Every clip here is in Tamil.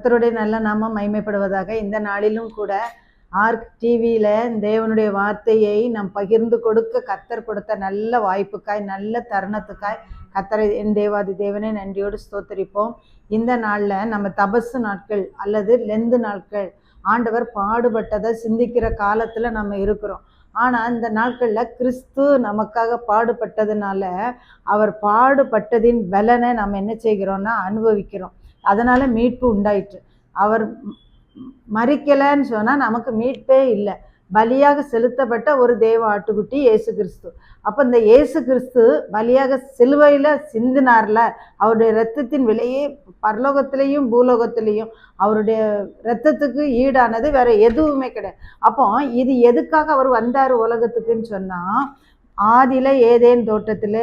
கர்த்தருடைய நல்ல நாமம் மகிமைப்படுவதாக. இந்த நாளிலும் கூட ஆர்க் டிவியில் தேவனுடைய வார்த்தையை நாம் பகிர்ந்து கொடுக்க கர்த்தர் கொடுத்த நல்ல வாய்ப்புக்காய், நல்ல தருணத்துக்காய் கர்த்தரை என் தேவாதி தேவனை நன்றியோடு ஸ்தோத்தரிப்போம். இந்த நாளில் நம்ம தபசு நாட்கள் அல்லது லெந்து நாட்கள், ஆண்டவர் பாடுபட்டதை சிந்திக்கிற காலத்தில் நம்ம இருக்கிறோம். ஆனால் இந்த நாட்களில் கிறிஸ்து நமக்காக பாடுபட்டதுனால அவர் பாடுபட்டதின் பலனை நம்ம என்ன செய்கிறோம்னா அனுபவிக்கிறோம். அதனால் மீட்பு உண்டாயிற்று. அவர் மரிக்கலைன்னு சொன்னால் நமக்கு மீட்பே இல்லை. பலியாக செலுத்தப்பட்ட ஒரு தேவ ஆட்டுக்குட்டி இயேசு கிறிஸ்து. அப்போ இந்த இயேசு கிறிஸ்து பலியாக சிலுவையில் சிந்தினார்ல, அவருடைய இரத்தத்தின் விலையே பரலோகத்திலையும் பூலோகத்திலையும் அவருடைய இரத்தத்துக்கு ஈடானது வேற எதுவுமே கிடையாது. அப்போ இது எதுக்காக அவர் வந்தார் உலகத்துக்குன்னு சொன்னால், ஆதியில ஏதேன் தோட்டத்தில்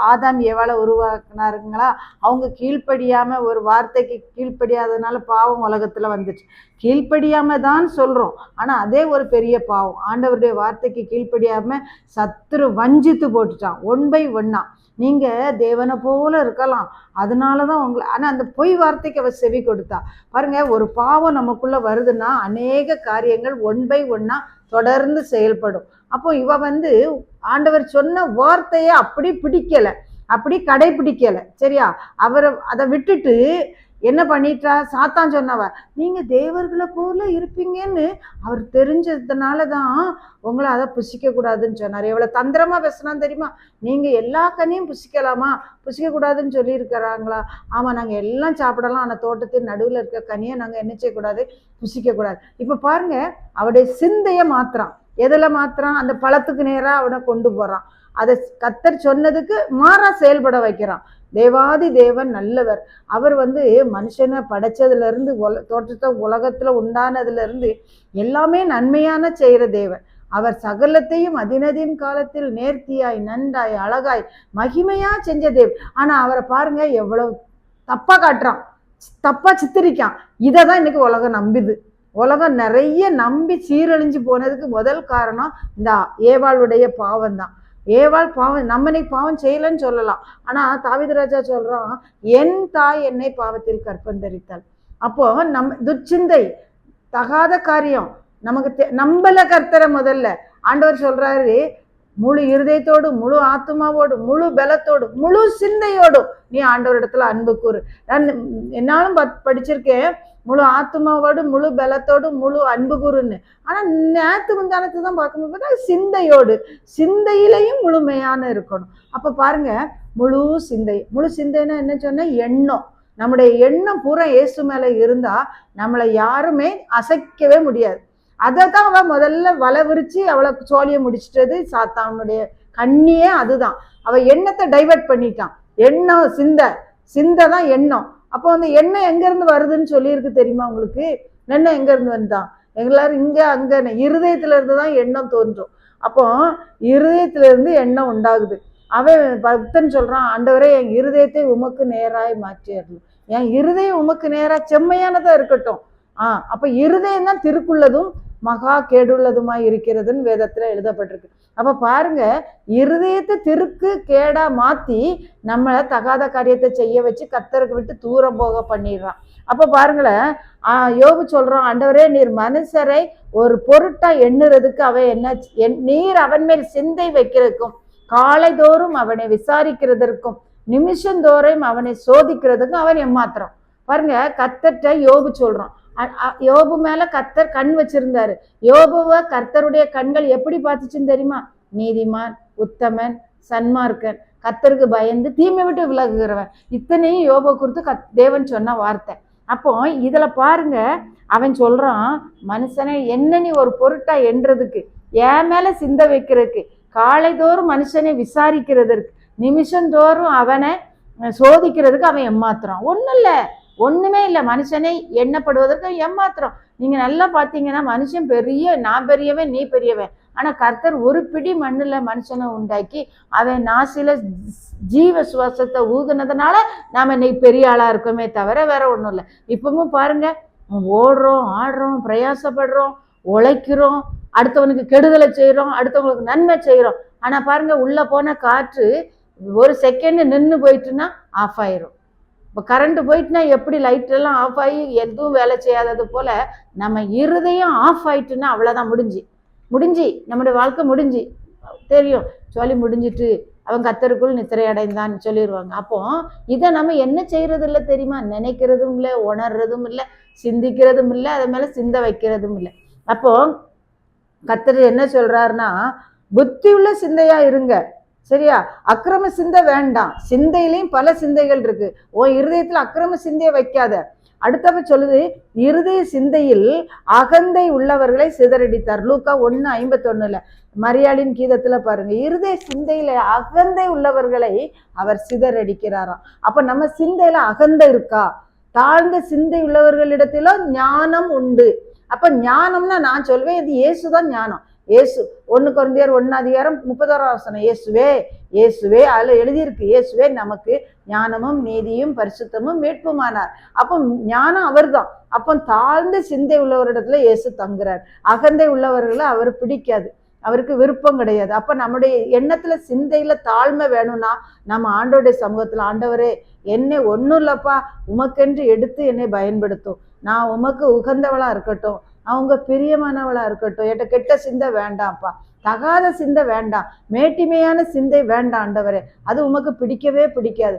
ஆதாம் ஏவாளை உருவாக்குனாருங்களா, அவங்க கீழ்ப்படியாமல், ஒரு வார்த்தைக்கு கீழ்ப்படியாததுனால பாவம் உலகத்தில் வந்துச்சு. கீழ்ப்படியாமல் தான் சொல்கிறோம், ஆனால் அதே ஒரு பெரிய பாவம். ஆண்டவருடைய வார்த்தைக்கு கீழ்ப்படியாமல் சத்துரு வஞ்சித்து போட்டுட்டான். 1 by 1 நீங்கள் தேவனை போல இருக்கலாம், அதனால தான் உங்களை. ஆனால் அந்த பொய் வார்த்தைக்கு அவர் செவி கொடுத்தா. பாருங்கள், ஒரு பாவம் நமக்குள்ளே வருதுன்னா அநேக காரியங்கள் 1 by 1 தொடர்ந்து செயல்படும். அப்போ இவ ஆண்டவர் சொன்ன வார்த்தையை அப்படி பிடிக்கலை, அப்படி கடைபிடிக்கலை. சரியா? அவரை அதை விட்டுட்டு என்ன பண்ணிட்டா, சாத்தான் சொன்னவ நீங்கள் தேவர்களை போல இருப்பீங்கன்னு அவர் தெரிஞ்சதுனால தான் உங்களை அதை புசிக்கக்கூடாதுன்னு சொன்னார். எவ்வளோ தந்திரமாக பேசுனான்னு தெரியுமா? நீங்கள் எல்லா கனியும் புசிக்கலாமா, புசிக்கக்கூடாதுன்னு சொல்லியிருக்கிறாங்களா? ஆமாம், நாங்கள் எல்லாம் சாப்பிடலாம், ஆனால் தோட்டத்தின் நடுவில் இருக்க கனியை நாங்கள் என்ன செய்யக்கூடாது, புசிக்கக்கூடாது. இப்போ பாருங்கள், அவருடைய சிந்தையை மாத்திரான். எதில் மாத்திரான்? அந்த பழத்துக்கு நேராக அவனை கொண்டு போகிறான். அதை கர்த்தர் சொன்னதுக்கு மாறா செயல்பட வைக்கிறான். தேவாதி தேவன் நல்லவர். அவர் மனுஷனை படைச்சதுலேருந்து தோற்றத்தை உலகத்தில் உண்டானதுலேருந்து எல்லாமே நன்மையான செய்கிற தேவன். அவர் சகலத்தையும் அதினதின் காலத்தில் நேர்த்தியாய், நன்றாய், அழகாய், மகிமையா செஞ்ச தேவன். ஆனால் அவரை பாருங்க, எவ்வளவு தப்பா காட்டுறான், தப்பா சித்தரிக்கான். இதை தான் இன்னைக்கு உலகம் நம்புது. உலகம் நிறைய நம்பி சீரழிஞ்சு போனதுக்கு முதல் காரணம் இந்த ஏவாளுடைய பாவம் தான். ஏவாள் பாவம், நம்ம இன்னைக்கு பாவம் செய்யலன்னு சொல்லலாம், ஆனால் தாவீது ராஜா சொல்றான், என் தாய் என்னை பாவத்தில் கற்பந்தரித்தாள். அப்போ துச்சிந்தை, தகாத காரியம் நமக்கு நம்பல கர்த்தரை. முதல்ல ஆண்டவர் சொல்றாரு, முழு இருதயத்தோடு, முழு ஆத்மாவோடு, முழு பலத்தோடு, முழு சிந்தையோடும் நீ ஆண்டவர் இடத்துல அன்பு கூறு. நான் என்னாலும் படிச்சிருக்கேன், முழு ஆத்மாவோடு, முழு பலத்தோடு, முழு அன்பு கூறுன்னு. ஆனால் நேற்று முந்தானத்து தான் பார்க்கும்போது பார்த்தா சிந்தையோடு, சிந்தையிலையும் முழுமையான இருக்கணும். அப்போ பாருங்க, முழு சிந்தை. முழு சிந்தைன்னா என்ன சொன்ன? எண்ணம். நம்முடைய எண்ணம் பூரா இயேசு மேலே இருந்தால் நம்மளை யாருமே அசைக்கவே முடியாது. அதை தான் அவள் முதல்ல வலை விரிச்சு அவளை சோழியை முடிச்சிட்டது சாத்தானுடைய கண்ணியே. அதுதான் அவள் எண்ணத்தை டைவர்ட் பண்ணிட்டான். எண்ணம் சிந்தை தான் எண்ணம். அப்போ அந்த எண்ணம் எங்கேருந்து வருதுன்னு சொல்லியிருக்கு தெரியுமா உங்களுக்கு? எண்ணம் எங்கேருந்து வந்தான்? எல்லாரும் இங்கே அங்கே இருதயத்துல இருந்து தான் எண்ணம் தோன்றும். அப்போ இருதயத்திலிருந்து எண்ணம் உண்டாகுது. அவன் பக்தன் சொல்றான், ஆண்டவரே என் இருதயத்தை உமக்கு நேராய் மாற்றிடணும், என் இருதயம் உமக்கு நேராக செம்மையானதா இருக்கட்டும். அப்போ இருதயம் தான் திருக்குள்ளதும் மகா கேடுள்ளதுமாய் இருக்கிறதுன்னு வேதத்துல எழுதப்பட்டிருக்கு. அப்ப பாருங்க, இருதயத்தை திருக்கு கேடா மாத்தி நம்மளை தகாத காரியத்தை செய்ய வச்சு கர்த்தருக்கு விட்டு தூரம் போக பண்ணிடுறான். அப்ப பாருங்களேன், யோபு சொல்றான், ஆண்டவரே நீர் மனுஷரை ஒரு பொருட்டா எண்ணுறதுக்கு அவன் என்ன, நீர் அவன் மேல் சிந்தை வைக்கிறதுக்கும், காலை தோறும் அவனை விசாரிக்கிறதற்கும், நிமிஷந்தோறும் அவனை சோதிக்கிறதுக்கும் அவன் ஏமாத்துறான். பாருங்க, கர்த்தர்ட்ட யோபு சொல்றான். யோபு மேல கர்த்தர் கண் வச்சிருந்தாரு. யோபுவை கர்த்தருடைய கண்கள் எப்படி பார்த்துச்சுன்னு தெரியுமா? நீதிமான், உத்தமன், சன்மார்க்கன், கர்த்தருக்கு பயந்து தீமை விட்டு விலகுகிறவன். இத்தனையும் யோபு குறித்து தேவன் சொன்ன வார்த்தை. அப்போ இதுல பாருங்க, அவன் சொல்றான், மனுஷனை என்ன நீ ஒரு பொருட்டா எண்றதுக்கு, என் மேல சிந்த வைக்கிறதுக்கு, காலை தோறும் மனுஷனை விசாரிக்கிறதற்கு, நிமிஷந்தோறும் அவனை சோதிக்கிறதுக்கு அவன் ஏமாத்துறான். ஒண்ணுமே இல்லை. மனுஷனை எண்ணப்படுவதற்கு ஏமாத்துறோம். நீங்க நல்லா பாத்தீங்கன்னா, மனுஷன் நான் பெரியவன், நீ பெரியவன். ஆனா கர்த்தர் ஒரு பிடி மண்ணுல மனுஷனை உண்டாக்கி அவன் நாசில ஜீவ சுவாசத்தை ஊதுனதுனால நாம இன்னைக்கு பெரிய ஆளா இருக்கோமே தவிர வேற ஒண்ணும் இல்லை. இப்பவும் பாருங்க, ஓடுறோம், ஆடுறோம், பிரயாசப்படுறோம், உழைக்கிறோம், அடுத்தவனுக்கு கெடுதலை செய்யறோம், அடுத்தவங்களுக்கு நன்மை செய்யறோம். ஆனா பாருங்க, உள்ள போன காற்று ஒரு செகண்ட் நின்று போயிட்டுன்னா ஆஃப் ஆயிரும். இப்போ கரண்ட் போயிட்டுனா எப்படி லைட் எல்லாம் ஆஃப் ஆகி எதுவும் வேலை செய்யாதது போல நம்ம இருதயம் ஆஃப் ஆயிட்டுன்னா அவ்வளோதான், முடிஞ்சு நம்முடைய வாழ்க்கை முடிஞ்சு தெரியும், சொல்லி முடிஞ்சிட்டு அவன் கத்தருக்குள் நித்திரை அடைந்தான்னு சொல்லிடுவாங்க. அப்போ இதை நம்ம என்ன செய்யறது இல்லை தெரியுமா? நினைக்கிறதும் இல்லை, உணர்றதும் இல்லை, சிந்திக்கிறதும் இல்லை, அது மேல சிந்த வைக்கிறதும் இல்லை. அப்போ கத்தர் என்ன சொல்றாருன்னா, புத்தி உள்ள சிந்தையா இருங்க, சரியா? அக்கிரம சிந்தை வேண்டாம். சிந்தையிலையும் பல சிந்தைகள் இருக்கு. உன் இருதயத்துல அக்கிரம சிந்தையை வைக்காத. அடுத்தவ சொல்லுது, இருதய சிந்தையில் அகந்தை உள்ளவர்களை சிதறடித்தார். லூக்கா 1:51 மரியாளின் கீதத்துல பாருங்க, இருதய சிந்தையில அகந்தை உள்ளவர்களை அவர் சிதறடிக்கிறாராம். அப்ப நம்ம சிந்தையில அகந்தை இருக்கா? தாழ்ந்த சிந்தை உள்ளவர்களிடத்தில ஞானம் உண்டு. அப்ப ஞானம்னா நான் சொல்வேன், இது இயேசுதான் ஞானம். இயேசு 1 கொரிந்தியர் 1:30 இயேசுவே அதுல எழுதியிருக்கு, இயேசுவே நமக்கு ஞானமும் நீதியும் பரிசுத்தமும் மீட்புமானார். அப்போ ஞானம் அவர் தான். அப்போ தாழ்ந்த சிந்தை உள்ளவரிடத்துல இயேசு தங்குறார். அகந்தை உள்ளவர்களை அவர் பிடிக்காது, அவருக்கு விருப்பம் கிடையாது. அப்ப நம்முடைய எண்ணத்துல சிந்தையில தாழ்மை வேணும்னா நம்ம ஆண்டவருடைய சமூகத்துல, ஆண்டவரே என்னை ஒன்றும் இல்லப்பா, உமக்கென்று எடுத்து என்னை பயன்படுத்தும், நான் உமக்கு உகந்தவளா இருக்கட்டும், அவங்க பிரியமானவளா இருக்கட்டும், என்கிட்ட கெட்ட சிந்தை வேண்டாம்ப்பா, தகாத சிந்தை வேண்டாம், மேட்டிமையான சிந்தை வேண்டாம் ஆண்டவரே, அது உமக்கு பிடிக்கவே பிடிக்காது.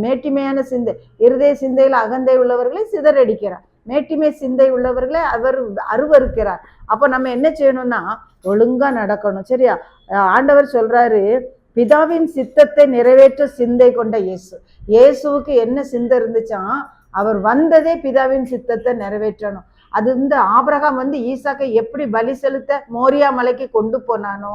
மேட்டிமையான சிந்தை, இருதய சிந்தையில் அகந்தை உள்ளவர்களை சிதறடிக்கிறார், மேட்டிமை சிந்தை உள்ளவர்களை அவர் அருவருக்கிறார். அப்போ நம்ம என்ன செய்யணும்னா ஒழுங்கா நடக்கணும், சரியா? ஆண்டவர் சொல்றாரு, பிதாவின் சித்தத்தை நிறைவேற்ற சிந்தை கொண்ட இயேசுவுக்கு என்ன சிந்தை இருந்துச்சான்? அவர் வந்ததே பிதாவின் சித்தத்தை நிறைவேற்றணும். அது ஆபிரகாம் ஈசாக்கை எப்படி பலி செலுத்த மோரியா மலைக்கு கொண்டு போனானோ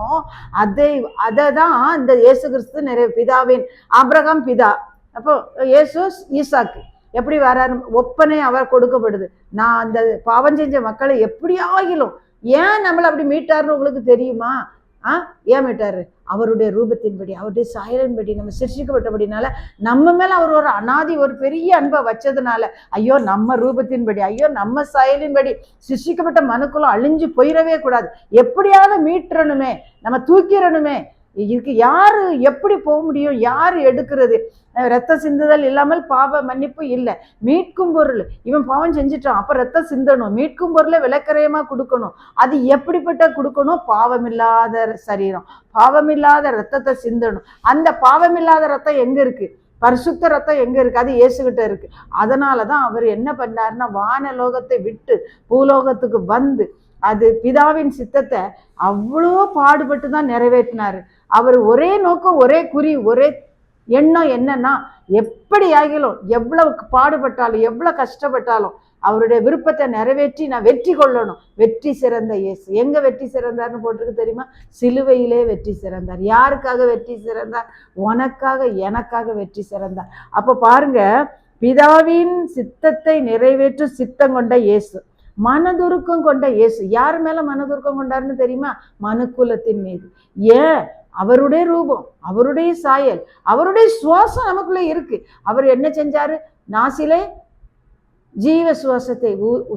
அதை தான் இந்த இயேசு கிறிஸ்து பிதாவின், ஆபிரகாம் பிதா, அப்போ இயேசு ஈசாக்கு எப்படி வராரு? ஒப்பனை அவர் கொடுக்கப்படுது. நான் அந்த பாவம் செஞ்ச மக்களை எப்படி ஆகிலும், ஏன் நம்மளை அப்படி மீட்டாருன்னு உங்களுக்கு தெரியுமா? ஏன் மீட்டாரு? அவருடைய ரூபத்தின்படி, அவருடைய சாயலின்படி நம்ம சிருஷ்டிக்கப்பட்டபடினால, நம்ம மேல அவர் ஒரு அனாதி ஒரு பெரிய அன்பை வச்சதுனால, ஐயோ நம்ம ரூபத்தின்படி, ஐயோ நம்ம சாயலின்படி சிருஷ்டிக்கப்பட்ட மனுக்குள்ள அழிஞ்சு போயிடவே கூடாது, எப்படியாவது மீட்டுறணுமே, நம்ம தூக்கிடணுமே. இதுக்கு யாரு எப்படி போக முடியும்? யாரு எடுக்கிறது? ரத்த சிந்துதல் இல்லாமல் பாவ மன்னிப்பு இல்லை. மீட்கும் பொருள், இவன் பாவம் செஞ்சுட்டான், அப்ப ரத்தம் சிந்தணும், மீட்கும் பொருளை விலக்கரையமா கொடுக்கணும். அது எப்படிப்பட்ட கொடுக்கணும்? பாவமில்லாத சரீரம், பாவமில்லாத ரத்தத்தை சிந்தணும். அந்த பாவமில்லாத ரத்தம் எங்க இருக்கு? பரிசுத்த ரத்தம் எங்க இருக்கு? அது இயேசுகிட்ட இருக்கு. அதனாலதான் அவர் என்ன பண்ணாருன்னா, வானலோகத்தை விட்டு பூலோகத்துக்கு வந்து அது பிதாவின் சித்தத்தை அவ்வளோ பாடுபட்டு தான் நிறைவேற்றினாரு. அவர் ஒரே நோக்கம், ஒரே குறி, ஒரே எண்ணம் என்னன்னா, எப்படி ஆகிலும், எவ்வளவு பாடுபட்டாலும், எவ்வளவு கஷ்டப்பட்டாலும் அவருடைய விருப்பத்தை நிறைவேற்றி நான் வெற்றி கொள்ளணும். வெற்றி சிறந்த இயேசு எங்க வெற்றி சிறந்தார்னு போட்டிருக்கு தெரியுமா? சிலுவையிலே வெற்றி சிறந்தார். யாருக்காக வெற்றி சிறந்தார்? உனக்காக, எனக்காக வெற்றி சிறந்தார். அப்ப பாருங்க, பிதாவின் சித்தத்தை நிறைவேற்றும் சித்தம் கொண்ட இயேசு, மனதுருக்கம் கொண்ட இயேசு. யார் மேல மனதுருக்கம் கொண்டாருன்னு தெரியுமா? மனுக்குலத்தின் மீது. ஏன்? அவருடைய ரூபம், அவருடைய சாயல், அவருடைய சுவாசம் நமக்குள்ள இருக்கு. அவர் என்ன செஞ்சாரு? நாசிலே ஜீவ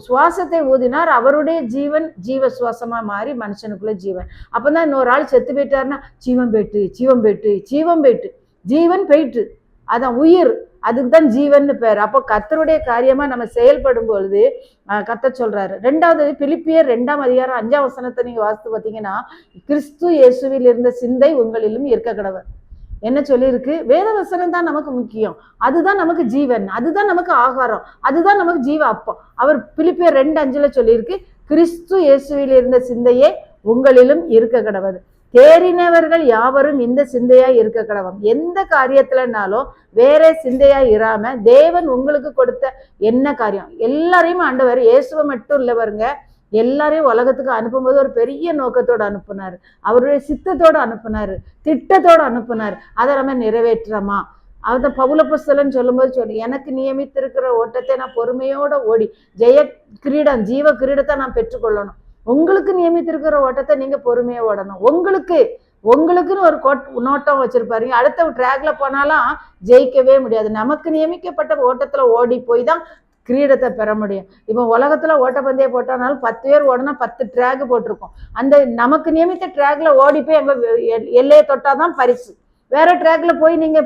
சுவாசத்தை ஊதினார். அவருடைய ஜீவன் ஜீவ சுவாசமா மாறி மனுஷனுக்குள்ள ஜீவன். அப்பதான் இன்னொரு ஆள் செத்து போயிட்டாருன்னா, ஜீவன் போயிட்டு, ஜீவன் போயிட்டு, ஜீவன் போயிட்டு, ஜீவன் போயிட்டு, அதான் உயிர், அதுக்கு தான் ஜீவன் பேர். அப்போ கர்த்தருடைய காரியமா நம்ம செயல்படும் பொழுது கர்த்தர் சொல்றாரு. 2வது பிலிப்பியர் 2:5 நீங்க வாசித்து பார்த்தீங்கன்னா, கிறிஸ்து இயேசுவில் இருந்த சிந்தை உங்களிலும் இருக்க கடவர். என்ன சொல்லியிருக்கு? வேத வசனம் தான் நமக்கு முக்கியம், அதுதான் நமக்கு ஜீவன், அதுதான் நமக்கு ஆகாரம், அதுதான் நமக்கு ஜீவ அப்பம். அவர் பிலிப்பியர் 2:5 சொல்லியிருக்கு, கிறிஸ்து இயேசுவில் இருந்த சிந்தையே உங்களிலும் இருக்க கடவது. தேறினவர்கள் யாவரும் இந்த சிந்தையா இருக்க கடவும். எந்த காரியத்துலனாலும் வேற சிந்தையா இராம, தேவன் உங்களுக்கு கொடுத்த என்ன காரியம் எல்லாரையும் ஆண்டவர், இயேசுவை மட்டும் இல்லவருங்க, எல்லாரையும் உலகத்துக்கு அனுப்பும்போது ஒரு பெரிய நோக்கத்தோடு அனுப்புனாரு, அவருடைய சித்தத்தோடு அனுப்புனாரு, திட்டத்தோடு அனுப்புனாரு. அதை நம்ம நிறைவேற்றுறோமா? அதை பவுலப்போஸ்தலன் சொல்லும்போது சொல்லி, எனக்கு நியமித்திருக்கிற ஓட்டத்தை நான் பொறுமையோட ஓடி ஜெய கிரீடம், ஜீவ கிரீடத்தை நான் பெற்றுக்கொள்ளணும். உங்களுக்கு நியமித்திருக்கிற ஓட்டத்தை நீங்க பொறுமையா ஓடணும். உங்களுக்குன்னு ஒரு நோட்டம் வச்சிருப்பாருங்க. அடுத்த ட்ராக்ல போனாலும் ஜெயிக்கவே முடியாது. நமக்கு நியமிக்கப்பட்ட ஓட்டத்துல ஓடி போய் தான் கிரீடத்தை பெற முடியும். இப்போ உலகத்துல ஓட்டப்பந்தய போட்டானாலும் 10 பேர் ஓடனா 10 ட்ராக் போட்டிருக்கோம். அந்த நமக்கு நியமித்த ட்ராக்ல ஓடி போய் எங்க எல்லையை தொட்டாதான் பரிசு. வேற ட்ராக்ல போய் நீங்க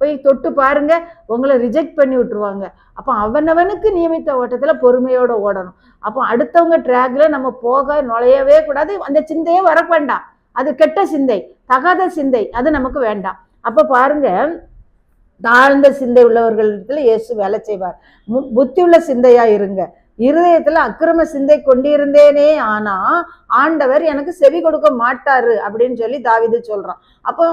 போய் தொட்டு பாருங்க, உங்களை ரிஜெக்ட் பண்ணி விட்டுருவாங்க. அப்போ அவனவனுக்கு நியமித்த ஓட்டத்துல பொறுமையோட ஓடணும். அப்போ அடுத்தவங்க ட்ராக்ல நம்ம போக நுழையவே கூடாது. அந்த சிந்தையே வர வேண்டாம். அது கெட்ட சிந்தை, தகாத சிந்தை, அது நமக்கு வேண்டாம். அப்ப பாருங்க, தாழ்ந்த சிந்தை உள்ளவர்களிடத்துல இயேசு வேலை செய்வார். புத்தி உள்ள சிந்தையா இருங்க. இருதயத்துல அக்கிரம சிந்தை கொண்டிருந்தேனே ஆனா ஆண்டவர் எனக்கு செவி கொடுக்க மாட்டாரு அப்படின்னு சொல்லி தாவீது சொல்றான். அப்போ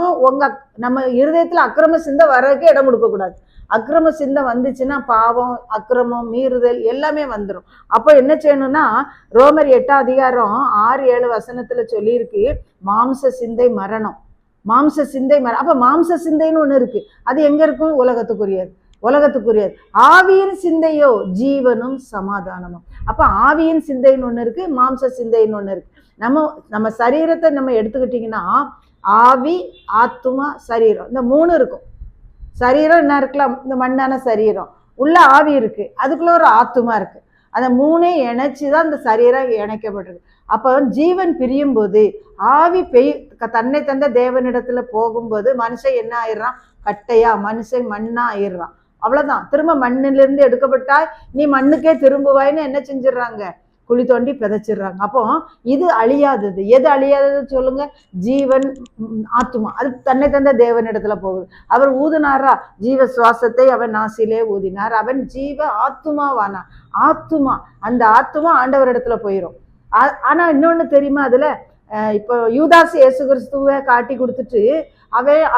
நம்ம இருதயத்துல அக்கிரம சிந்தை வர்றதுக்கு இடம் கொடுக்க கூடாது. அக்கிரம சிந்தை வந்துச்சுன்னா பாவம், அக்கிரமம், மீறுதல் எல்லாமே வந்துடும். அப்போ என்ன செய்யணும்னா, ரோமர் 8ஆம் அதிகாரம் 6-7 வசனத்துல சொல்லியிருக்கு, மாம்ச சிந்தை மரணம், மாம்ச சிந்தை அப்ப மாம்ச சிந்தைன்னு ஒண்ணு இருக்கு. அது எங்க இருக்கும்? உலகத்துக்குரியது. ஆவியின் சிந்தையோ ஜீவனும் சமாதானமும். அப்ப ஆவியின் சிந்தைன்னு ஒண்ணு இருக்கு, மாம்ச சிந்தைன்னு ஒண்ணு இருக்கு. நம்ம சரீரத்தை நம்ம எடுத்துக்கிட்டீங்கன்னா ஆவி, ஆத்துமா, சரீரம், இந்த 3 இருக்கும். சரீரம் என்ன இருக்கலாம்? இந்த மண்ணான சரீரம் உள்ள ஆவி இருக்கு, அதுக்குள்ள ஒரு ஆத்துமா இருக்கு. அந்த 3ஐயும் இணைச்சுதான் இந்த சரீரம் இணைக்கப்பட்டிருக்கு. அப்போ ஜீவன் பிரியும் போது ஆவி தன்னை தந்த தேவனிடத்துல போகும்போது மனுஷன் என்ன ஆயிடுறான்? கட்டையா, மனுஷன் மண்ணா ஆயிடுறான். அவ்வளவுதான். திரும்ப மண்ணிலிருந்து எடுக்கப்பட்டா நீ மண்ணுக்கே திரும்புவாய்ன்னு என்ன செஞ்சிடறாங்க? குழி தோண்டி பிதைச்சிடுறாங்க. அப்போ இது அழியாதது. எது அழியாதது சொல்லுங்க? ஜீவன், ஆத்துமா. அது தன்னை தந்த தேவனிடத்துல போகுது. அவர் ஊதினாரா? ஜீவ சுவாசத்தை அவன் நாசிலே ஊதினார், அவன் ஜீவ ஆத்துமாவானா. ஆத்துமா, அந்த ஆத்துமா ஆண்டவரிடத்துல போயிடும். ஆனா இன்னொன்னு தெரியுமா? அதுல இப்போ யூதாஸ் இயேசு கிறிஸ்துவை காட்டி கொடுத்துட்டு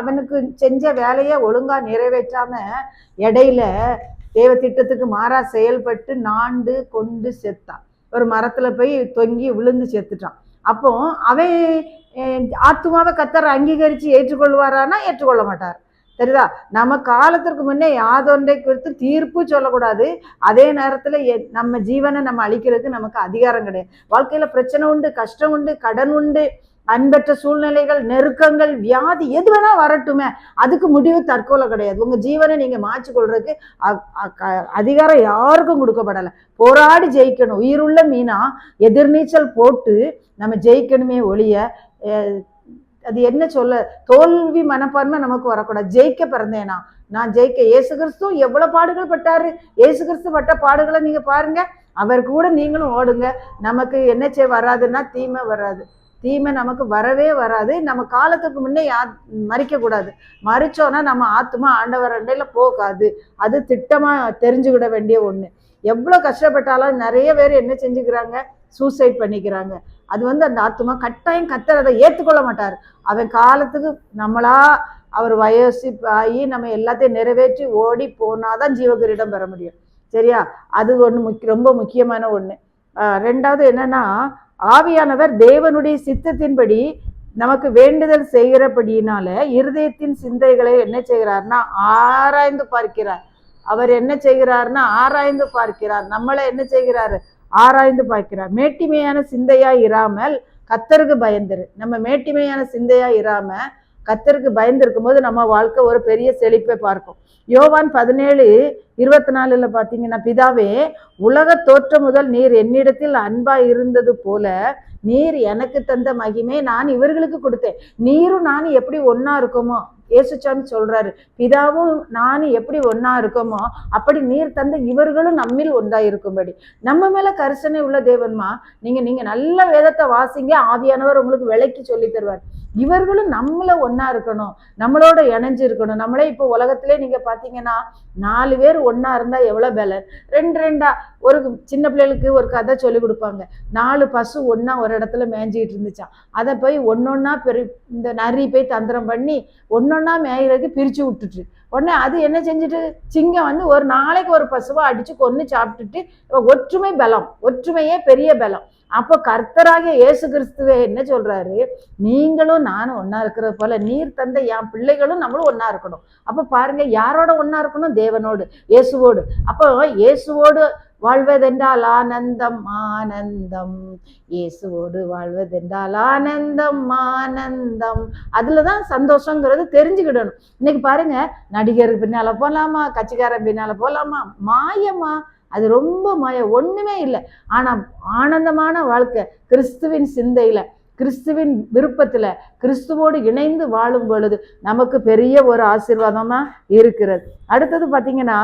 அவனுக்கு செஞ்ச வேலையை ஒழுங்கா நிறைவேற்றாம இடையில தேவ திட்டத்துக்கு மாறா செயல்பட்டு நாண்டு கொண்டு செத்தான். ஒரு மரத்துல போய் தொங்கி விழுந்து செத்துட்டான். அப்போ அவன் ஆத்துமாவை கர்த்தர் அங்கீகரிச்சு ஏற்றுக்கொள்வாரானா? ஏற்றுக்கொள்ள மாட்டார். சரிதா? நம்ம காலத்திற்கு முன்னே யாதொன்றை குறித்து தீர்ப்பு சொல்லக்கூடாது. அதே நேரத்துல நம்ம ஜீவனை நம்ம அழிக்கிறதுக்கு நமக்கு அதிகாரம் கிடையாது. வாழ்க்கையில பிரச்சனை உண்டு, கஷ்டம் உண்டு, கடன் உண்டு, அன்பற்ற சூழ்நிலைகள், நெருக்கங்கள், வியாதி, எது வேணா வரட்டுமே, அதுக்கு முடிவு தற்கொலை கிடையாது. உங்க ஜீவனை நீங்க மாற்றி கொள்றதுக்கு அதிகாரம் யாருக்கும் கொடுக்கப்படலை. போராடி ஜெயிக்கணும். உயிருள்ள மீனா எதிர்நீச்சல் போட்டு நம்ம ஜெயிக்கணுமே ஒழிய அது என்ன சொல்ல, தோல்வி மனப்பான்மை நமக்கு வரக்கூடாது. ஜெயிக்க பிறந்தேனா, நான் ஜெயிக்க. இயேசு கிறிஸ்து எவ்வளவு பாடுகள் பட்டாரு. இயேசு கிறிஸ்து பட்ட பாடுகளை நீங்க பாருங்க. அவர் கூட நீங்களும் ஓடுங்க. நமக்கு என்ன வராதுன்னா தீமை வராது. தீமை நமக்கு வரவே வராது. நம்ம காலத்துக்கு முன்னே மறிக்க கூடாது. மறிச்சோன்னா நம்ம ஆத்துமா ஆண்டவர் அண்டையில போகாது. அது திட்டமா தெரிஞ்சுக்கிட வேண்டிய ஒண்ணு. எவ்வளவு கஷ்டப்பட்டாலும் நிறைய பேர் என்ன செஞ்சுக்கிறாங்க? சூசைட் பண்ணிக்கிறாங்க. அது அந்த ஆத்துமா கட்டாயம் கர்த்தர் அதை ஏற்றுக்கொள்ள மாட்டார். அவன் காலத்துக்கு நம்மளா அவர் வயசு ஆகி நம்ம எல்லாத்தையும் நிறைவேற்றி ஓடி போனாதான் ஜீவகிரீடம் பெற முடியும். சரியா? அது ஒண்ணு ரொம்ப முக்கியமான ஒண்ணு. ரெண்டாவது என்னன்னா, ஆவியானவர் தேவனுடைய சித்தத்தின்படி நமக்கு வேண்டுதல் செய்கிறபடியினால இருதயத்தின் சிந்தைகளை என்ன செய்கிறார்னா ஆராய்ந்து பார்க்கிறார். அவர் என்ன செய்கிறார்னா ஆராய்ந்து பார்க்கிறார். நம்மளை என்ன செய்கிறாரு? ஆராய்ந்து பார்க்கிறார். மேட்டிமையான சிந்தையா இராமல் கர்த்தருக்கு பயந்துரு. நம்ம மேட்டிமையான சிந்தையா இராம கர்த்தருக்கு பயந்து இருக்கும் போது நம்ம வாழ்க்கை ஒரு பெரிய செழிப்பை பார்க்கும். யோவான் 17:24 பாத்தீங்கன்னா, பிதாவே, உலக தோற்றம் முதல் நீர் என்னிடத்தில் அன்பா இருந்தது போல நீர் எனக்கு தந்த மகிமை நான் இவர்களுக்கு கொடுத்தேன். நீரும் நானும் எப்படி ஒன்னா இருக்கோமோ, இயேசுசாமி சொல்றாரு, பிதாவும் நானும் எப்படி ஒன்னா இருக்கோமோ அப்படி நீர் தந்த இவர்களும் நம்மில் ஒன்றா இருக்கும்படி. நம்ம மேல கரிசனை உள்ள தேவன்மா. நீங்க நல்ல வேதத்தை வாசிங்க, ஆவியானவர் உங்களுக்கு விலைக்கு சொல்லி தருவார். இவர்களும் நம்மள ஒன்னா இருக்கணும், நம்மளோட இணைஞ்சு இருக்கணும். நம்மளே இப்போ உலகத்திலே நீங்க பாத்தீங்கன்னா 4 பேர் ஒன்னா இருந்தா எவ்வளவு பலன். 2 ஒரு சின்ன பிள்ளைகளுக்கு ஒரு கதை சொல்லி கொடுப்பாங்க. 4 பசு ஒன்னா ஒரு இடத்துல மேய்ஞ்சிட்டு இருந்துச்சான். அதை போய் ஒன்னொன்னா இந்த நரி போய் தந்திரம் பண்ணி ஒன்னொன்னா மேய்கிறதுக்கு பிரிச்சு விட்டுட்டு உடனே அது என்ன செஞ்சுட்டு, சிங்கம் ஒரு நாளைக்கு ஒரு பசுவை அடிச்சு கொன்னு சாப்பிட்டுட்டு, ஒற்றுமை பலம், ஒற்றுமையே பெரிய பலம். அப்போ கர்த்தராகிய இயேசு கிறிஸ்துவே என்ன சொல்றாரு? நீங்களும் நானும் ஒன்னா இருக்கிறது போல நீர் தந்த என் பிள்ளைகளும் நம்மளும் ஒன்னா இருக்கணும். அப்ப பாருங்க, யாரோட ஒன்னா இருக்கணும்? தேவனோடு, இயேசுவோடு. அப்போ இயேசுவோடு வாழ்வதென்றால் ஆனந்தம் ஆனந்தம், இயேசுவோடு வாழ்வதென்றால் ஆனந்தம் ஆனந்தம். அதுலதான் சந்தோஷங்கிறது தெரிஞ்சுக்கிடணும். இன்னைக்கு பாருங்க, நடிகர் பின்னால போலாமா, கட்சிக்காரன் பின்னால போலாமா, மாயமா, அது ரொம்ப மாயம், ஒண்ணுமே இல்லை. ஆனா ஆனந்தமான வாழ்க்கை கிறிஸ்துவின் சிந்தையில கிறிஸ்துவின் விருப்பத்துல கிறிஸ்துவோடு இணைந்து வாழும் பொழுது நமக்கு பெரிய ஒரு ஆசீர்வாதமா இருக்கிறது. அடுத்தது பாத்தீங்கன்னா,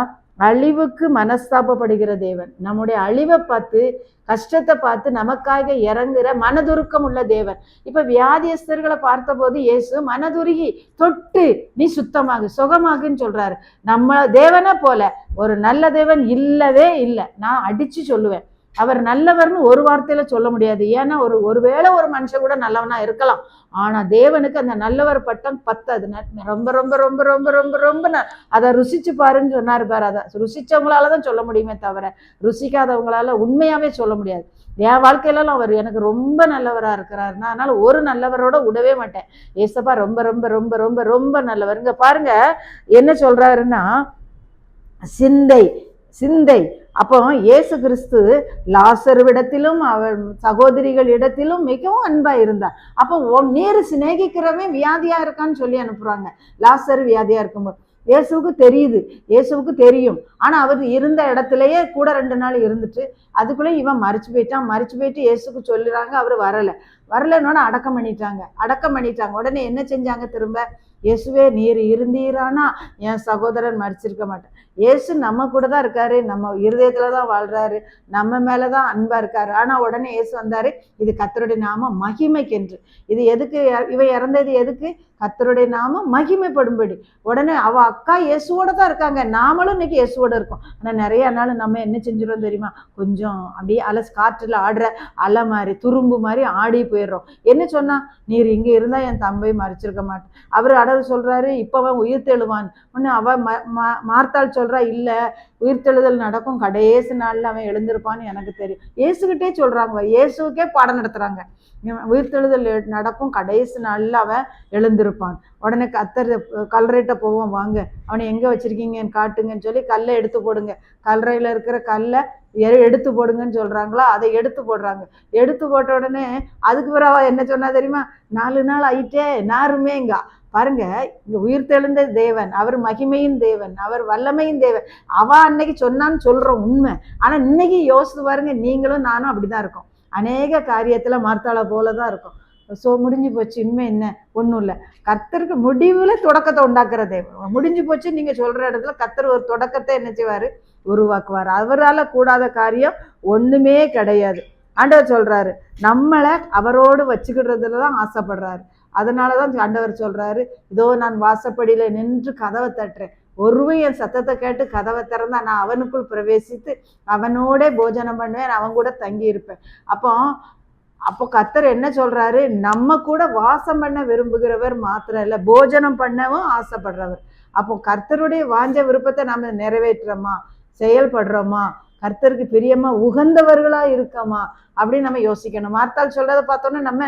அழிவுக்கு மனஸ்தாபப்படுகிற தேவன். நம்முடைய அழிவை பார்த்து, கஷ்டத்தை பார்த்து நமக்காக இறங்குற மனதுருக்கம் உள்ள தேவன். இப்ப வியாதியஸ்தர்களை பார்த்த போது இயேசு மனதுருகி தொட்டு நீ சுத்தமாகு, சுகமாகுன்னு சொல்றாரு. நம்ம தேவனை போல ஒரு நல்ல தேவன் இல்லவே இல்லை. நான் அடிச்சு சொல்லுவேன், அவர் நல்லவர்னு ஒரு வார்த்தையில சொல்ல முடியாது. ஏன்னா ஒருவேளை ஒரு மனுஷன் கூட நல்லவனா இருக்கலாம். ஆனா தேவனுக்கு அந்த நல்லவர் பட்டம் பத்தாது. ரொம்ப ரொம்ப ரொம்ப ரொம்ப ரொம்ப ரொம்ப அதை ருசிச்சு பாருன்னு சொன்னாரு பாரு. அதை ருசிச்சவங்களாலதான் சொல்ல முடியுமே தவிர ருசிக்காதவங்களால உண்மையாவே சொல்ல முடியாது. என் வாழ்க்கையிலாம் அவர் எனக்கு ரொம்ப நல்லவரா இருக்கிறாருன்னா, அதனால ஒரு நல்லவரோட விடவே மாட்டேன். ஏசப்பா ரொம்ப ரொம்ப ரொம்ப ரொம்ப ரொம்ப நல்லவர். இங்க பாருங்க என்ன சொல்றாருன்னா, சிந்தை சிந்தை. அப்போ இயேசு கிறிஸ்து லாசருவிடத்திலும் அவர் சகோதரிகள் இடத்திலும் மிகவும் அன்பா இருந்தார். அப்போ நீர் சிநேகிக்கிறவன் வியாதியா இருக்கான்னு சொல்லி அனுப்புறாங்க. லாசரு வியாதியா இருக்கும்போது இயேசுவுக்கு தெரியுது, இயேசுவுக்கு தெரியும். ஆனா அவர் இருந்த இடத்துலயே கூட 2 நாள் இருந்துட்டு அதுக்குள்ளே இவன் மறிச்சு போயிட்டு இயேசுக்கு சொல்லுறாங்க. அவர் வரலன்னு அடக்கம் பண்ணிட்டாங்க. உடனே என்ன செஞ்சாங்க? திரும்ப, இயேசுவே நீர் இருந்தீரானா என் சகோதரன் மறிச்சிருக்க மாட்டேன். இயேசு நம்ம கூட தான் இருக்காரு, நம்ம இருதயத்துலதான் வாழ்றாரு, நம்ம மேலதான் அன்பா இருக்காரு. ஆனா உடனே இயேசு வந்தாரு, இது கர்த்தருடைய நாம மகிமைக்கென்று. இது எதுக்கு? இவ இறந்தது எதுக்கு? கர்த்தருடைய நாம மகிமைப்படும்படி. உடனே அவ அக்கா இயேசுவோட தான் இருக்காங்க, நாமளும் இன்னைக்கு இயேசுவோட இருக்கோம். ஆனா நிறைய நாள் நம்ம என்ன செஞ்சிடும் தெரியுமா? கொஞ்சம் அப்படியே காற்றுல ஆடுற அலை மாதிரி, துரும்பு மாதிரி ஆடி போயிடுறோம். என்ன சொன்னா? நீர் இங்க இருந்தா என் தம்பை மறைச்சிருக்க மாட்டேன். அவரு அடர் சொல்றாரு, இப்பவன் உயிர் தெழுவான். ஒன்னு அவ மார்த்தாள் சொல்றா, இல்ல உயிர்த்தெழுதல் நடக்கும், கடைசி நாள்ல அவன் எழுந்திருப்பான்னு எனக்கு தெரியும். இயேசுகிட்டே சொல்றாங்க, இயேசுக்கே பாடம் நடத்துறாங்க. உயிர்த்தெழுதல் நடக்கும், கடைசி நாள்ல அவன் எழுந்திருப்பான். உடனே கத்தர் கல்லறைட்ட போவோம், வாங்க அவனை எங்க வச்சிருக்கீங்கன்னு காட்டுங்கன்னு சொல்லி கல்லை எடுத்து போடுங்க, கல்லறையில இருக்கிற கல்லை எடுத்து போடுங்கன்னு சொல்றாங்களா, அதை எடுத்து போடுறாங்க. எடுத்து போட்ட உடனே அதுக்கு பிறகு என்ன சொன்னா தெரியுமா? 4 நாள் ஆயிட்டே நாருமேங்க. பாருங்க, இங்க உயிர்த்தெழுந்த தேவன், அவர் மகிமையின் தேவன், அவர் வல்லமையின் தேவன். அவ அன்னைக்கு சொன்னான்னு சொல்றோம் உண்மை. ஆனா இன்னைக்கு யோசித்து பாருங்க, நீங்களும் நானும் அப்படிதான் இருக்கோம். அநேக காரியத்துல மார்த்தாள போலதான் இருக்கும். முடிஞ்சு போச்சு, இனிமே என்ன? ஒன்றும் இல்லை. கர்த்தருக்கு முடிவுல தொடக்கத்தை உண்டாக்குற தேவன். முடிஞ்சு போச்சு நீங்க சொல்ற இடத்துல கர்த்தர் ஒரு தொடக்கத்தை என்ன செய்வாரு? உருவாக்குவார். அவரால் கூடாத காரியம் ஒண்ணுமே கிடையாது. ஆண்டவர் சொல்றாரு, நம்மளை அவரோடு வச்சுக்கிடுறதுலதான் ஆசைப்படுறாரு. அதனாலதான் ஆண்டவர் சொல்றாரு, இதோ நான் வாசப்படியில நின்று கதவை தட்டுறேன், ஒருவன் என் சத்தத்தை கேட்டு கதவை திறந்தா நான் அவனுக்குள் பிரவேசித்து அவனோட போஜனம் பண்ணுவேன், அவன் கூட தங்கி இருப்பேன். அப்போ கர்த்தர் என்ன சொல்றாரு? நம்ம கூட வாசம் பண்ண விரும்புகிறவர் மாத்திரம் இல்ல, போஜனம் பண்ணவும் ஆசைப்படுறவர். அப்போ கர்த்தருடைய வாஞ்ச விருப்பத்தை நம்ம நிறைவேற்றுறோமா, செயல்படுறோமா, கர்த்தருக்கு பிரியமா உகந்தவர்களா இருக்கமா அப்படின்னு நம்ம யோசிக்கணும். மார்த்தாள் சொல்றதை பார்த்தோன்னா நம்ம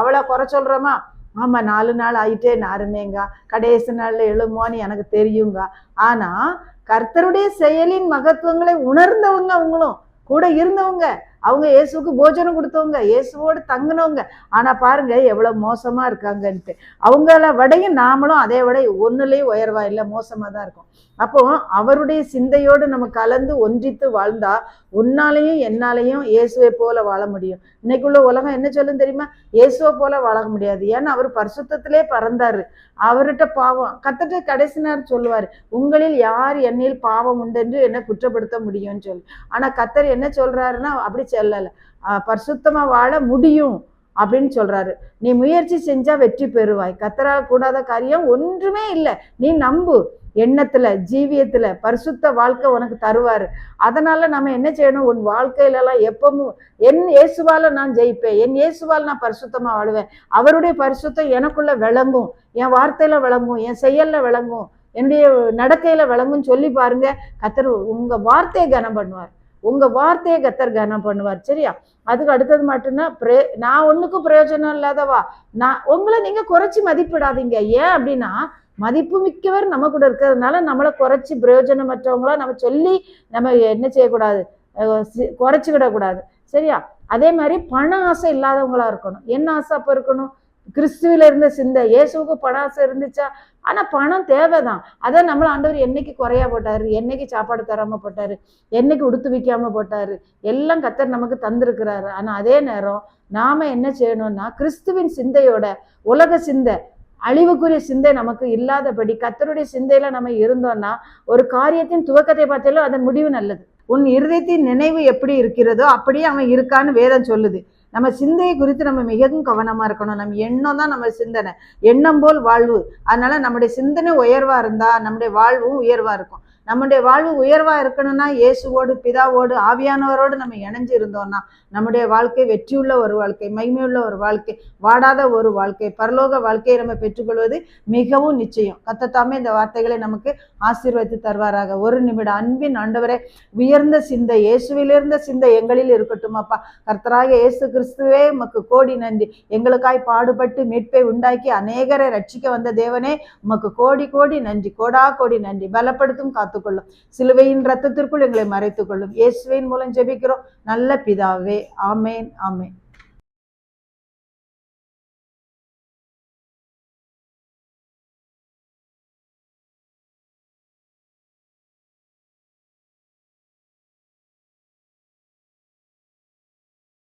அவளை குறை சொல்றோமா? ஆமா, 4 நாள் ஆயிட்டே நாருமேங்க, கடைசி நாள்ல எழுமோன்னு எனக்கு தெரியுங்க. ஆனா கர்த்தருடைய செயலின் மகத்துவங்களை உணர்ந்தவங்க, அவங்களும் கூட இருந்தவங்க, அவங்க இயேசுக்கு போஜனம் கொடுத்தவங்க, இயேசுவோடு தங்கினவங்க. ஆனா பாருங்க எவ்வளவு மோசமா இருக்காங்கன்ட்டு. அவங்கள விடையும் நாமளும் அதே விட ஒன்னுலயும் உயர்வா இல்லை, மோசமா தான் இருக்கும். அப்போ அவருடைய சிந்தையோடு நம்ம கலந்து ஒன்றித்து வாழ்ந்தா உன்னாலையும் என்னாலையும் இயேசுவை போல வாழ முடியும். இன்னைக்குள்ள உலகம் என்ன சொல்லும் தெரியுமா? இயேசுவை போல வாழ முடியாது. ஏன்னா அவர் பரிசுத்தத்திலே பறந்தாரு. அவர்கிட்ட பாவம் கத்துட்டு கடைசி நேரம் சொல்லுவாரு, உங்களில் யார் என்னில் பாவம் உண்டென்று என்ன குற்றப்படுத்த முடியும்னு சொல்லி. ஆனா கர்த்தர் என்ன சொல்றாருன்னா, அப்படி சொல்லல, பரிசுத்தமா வாழ முடியும் அப்படின்னு சொல்றாரு. நீ முயற்சி செஞ்சா வெற்றி பெறுவாய். கர்த்தரால் கூடாத காரியம் ஒன்றுமே இல்லை. நீ நம்பு, எண்ணத்துல ஜீவியத்துல பரிசுத்த வாழ்க்கை உனக்கு தருவாரு. அதனால நம்ம என்ன செய்யணும்? உன் வாழ்க்கையில எல்லாம் எப்பவும் என் இயேசுவால நான் ஜெயிப்பேன், என் இயேசுவால் நான் பரிசுத்தமா வாழுவேன், அவருடைய பரிசுத்தம் எனக்குள்ள விளங்கும், என் வார்த்தையில விளங்கும், என் செயல்ல விளங்கும், என்னுடைய நடக்கையில விளங்கும்னு சொல்லி பாருங்க. கர்த்தர் உங்க வார்த்தையை கனம் பண்ணுவார், உங்க வார்த்தையை கர்த்தர் கனம் பண்ணுவார். சரியா? அதுக்கு அடுத்தது மட்டும்னா, நான் ஒண்ணுக்கும் பிரயோஜனம் இல்லாதவா, உங்களை நீங்க குறைச்சி மதிப்பிடாதீங்க. ஏன் அப்படின்னா, மதிப்பு மிக்கவர் நம்ம கூட இருக்கிறதுனால நம்மளை குறைச்சி பிரயோஜனமற்றவங்களா நம்ம சொல்லி நம்ம என்ன செய்யக்கூடாது? குறைச்சிக்கிடக்கூடாது. சரியா? அதே மாதிரி பண ஆசை இல்லாதவங்களா இருக்கணும். என்ன ஆசை அப்ப இருக்கணும்? கிறிஸ்துவில இருந்த சிந்தை. இயேசுவுக்கு பணாசை இருந்துச்சா? ஆனா பணம் தேவைதான். அதான் நம்மள ஆண்டவர் என்னைக்கு குறையா போட்டாரு, என்னைக்கு சாப்பாடு தராம போட்டாரு, என்னைக்கு உடுத்து வைக்காம போட்டாரு, எல்லாம் கர்த்தர் நமக்கு தந்திருக்கிறாரு. ஆனா அதே நேரம் நாம என்ன செய்யணும்னா, கிறிஸ்துவின் சிந்தையோட, உலக சிந்தை, அழிவுக்குரிய சிந்தை நமக்கு இல்லாதபடி கர்த்தருடைய சிந்தையில நம்ம இருந்தோம்னா, ஒரு காரியத்தின் துவக்கத்தை பார்த்தாலும் அதன் முடிவு நல்லது. உன் இருதயத்தின் நினைவு எப்படி இருக்கிறதோ அப்படியே அவன் இருக்கான்னு வேதம் சொல்லுது. நம்ம சிந்தையை குறித்து நம்ம மிகவும் கவனமா இருக்கணும். நம்ம எண்ணம் தான் நம்ம சிந்தனை, எண்ணம் போல் வாழ்வு. அதனால நம்முடைய சிந்தனை உயர்வா இருந்தா நம்முடைய வாழ்வும் உயர்வா இருக்கும். நம்முடைய வாழ்வு உயர்வா இருக்கணும்னா இயேசுவோடு, பிதாவோடு, ஆவியானவரோடு நம்ம இணைஞ்சு இருந்தோம்னா நம்முடைய வாழ்க்கை வெற்றியுள்ள ஒரு வாழ்க்கை, மகிமையுள்ள ஒரு வாழ்க்கை, வாடாத ஒரு வாழ்க்கை, பரலோக வாழ்க்கையை நம்ம பெற்றுக்கொள்வது மிகவும் நிச்சயம். கர்த்தர் இந்த வார்த்தைகளை நமக்கு ஆசீர்வதித்து தருவாராக. ஒரு நிமிடம் அன்பின் ஆண்டவரே, உயர்ந்த சிந்தை, இயேசுவிலிருந்த சிந்தை எங்களில் இருக்கட்டும் அப்பா. கர்த்தராக இயேசு கிறிஸ்துவே உமக்கு கோடி நன்றி. எங்களுக்காய் பாடுபட்டு மீட்பை உண்டாக்கி அநேகரை ரட்சிக்க வந்த தேவனே உமக்கு கோடி கோடி நன்றி, கோடா கோடி நன்றி. பலப்படுத்தும், காத்துக்கொள்ளும், சிலுவையின் ரத்தத்திற்குள் எங்களை மறைத்துக் கொள்ளும். இயேசுவின் மூலம் ஜெபிக்கிறோம் நல்ல பிதாவே. ஆமேன், ஆமேன்.